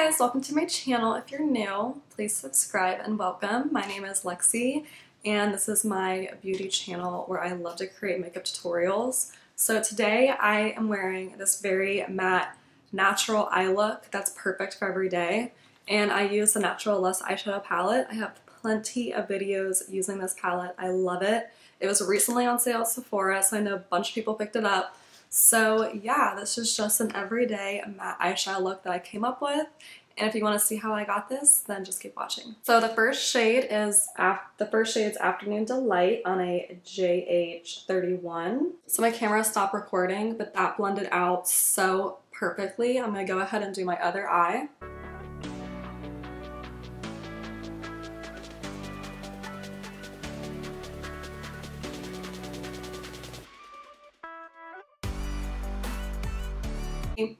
guys, welcome to my channel. If you're new, please subscribe and welcome. My name is Lexi and this is my beauty channel where I love to create makeup tutorials. So today I am wearing this very matte natural eye look that's perfect for every day, and I use the Natural Lust eyeshadow palette. I have plenty of videos using this palette. I love it. It was recently on sale at Sephora, so I know a bunch of people picked it up. So yeah, this is just an everyday matte eyeshadow look that I came up with. And if you want to see how I got this, then just keep watching. So the first shade is Afternoon Delight on a JH31. So my camera stopped recording, but that blended out so perfectly. I'm gonna go ahead and do my other eye.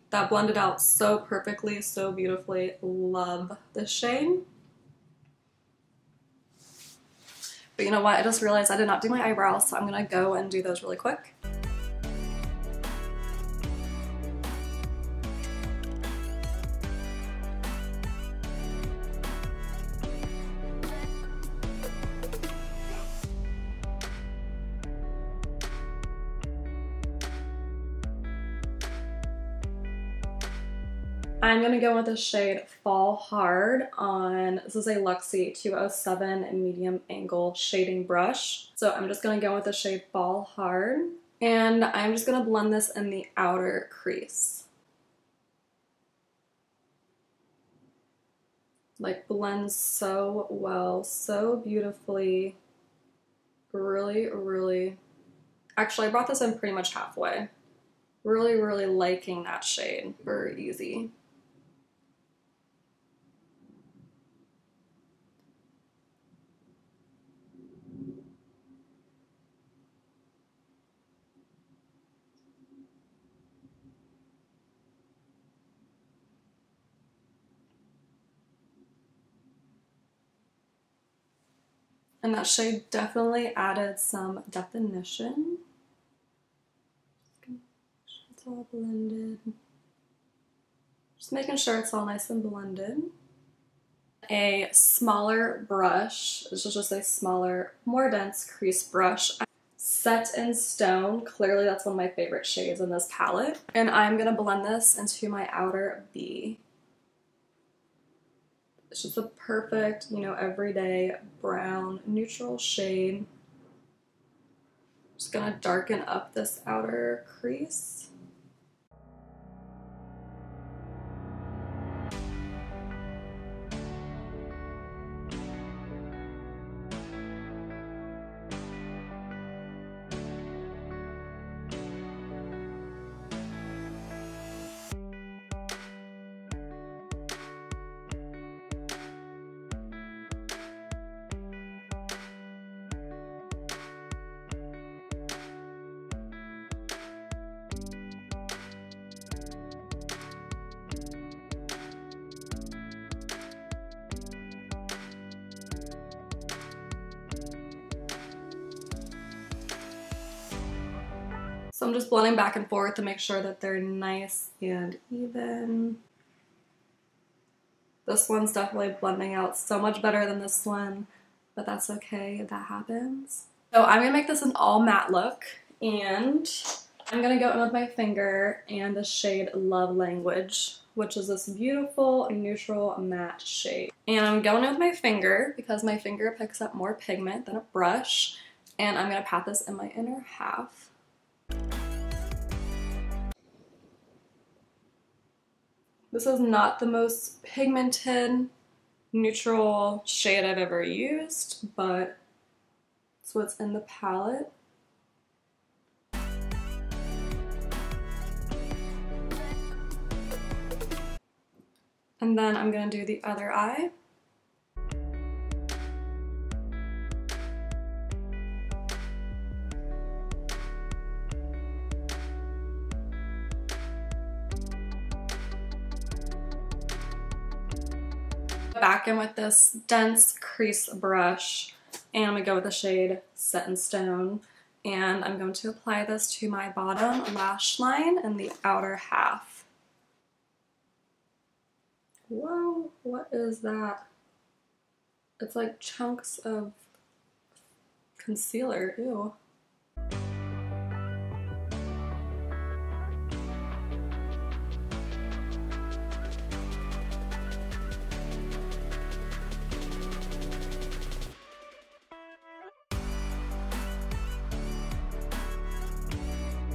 That blended out so perfectly, so beautifully. Love this shade. But you know what? I just realized I did not do my eyebrows, so I'm gonna go and do those really quick. I'm going to go with the shade Fall Hard on, this is a Lexi 207 medium angle shading brush. So I'm just going to go with the shade Fall Hard, and I'm just going to blend this in the outer crease. Like, blends so well, so beautifully. Really, actually I brought this in pretty much halfway. Really liking that shade. Very easy. And that shade definitely added some definition. It's all blended. Just making sure it's all nice and blended. A smaller brush. This is just a smaller, more dense crease brush. Set in Stone. Clearly that's one of my favorite shades in this palette. And I'm gonna blend this into my outer B. It's just a perfect, you know, everyday brown neutral shade. Just gonna darken up this outer crease. So I'm just blending back and forth to make sure that they're nice and even. This one's definitely blending out so much better than this one, but that's okay, that happens. So I'm gonna make this an all matte look, and I'm gonna go in with my finger and the shade Love Language, which is this beautiful neutral matte shade. And I'm going in with my finger because my finger picks up more pigment than a brush, and I'm gonna pat this in my inner half. This is not the most pigmented neutral shade I've ever used, but it's what's in the palette. And then I'm gonna do the other eye. Back in with this dense crease brush, and I'm gonna go with the shade Set in Stone, and I'm going to apply this to my bottom lash line and the outer half. Whoa, what is that? It's like chunks of concealer, ew.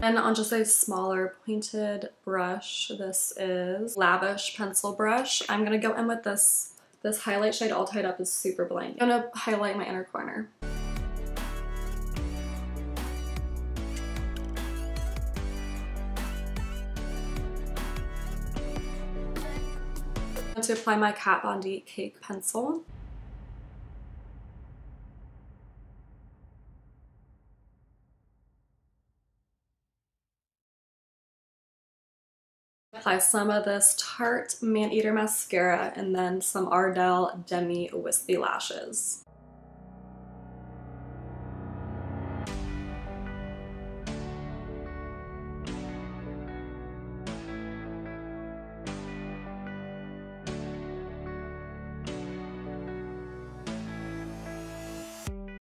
And on just a smaller pointed brush, this is Lavish pencil brush. I'm gonna go in with this highlight shade All Tied Up is super blank. I'm gonna highlight my inner corner. I'm going to apply my Kat Von D Cake pencil. Apply some of this Tarte Man Eater mascara and then some Ardel Demi Wispy lashes.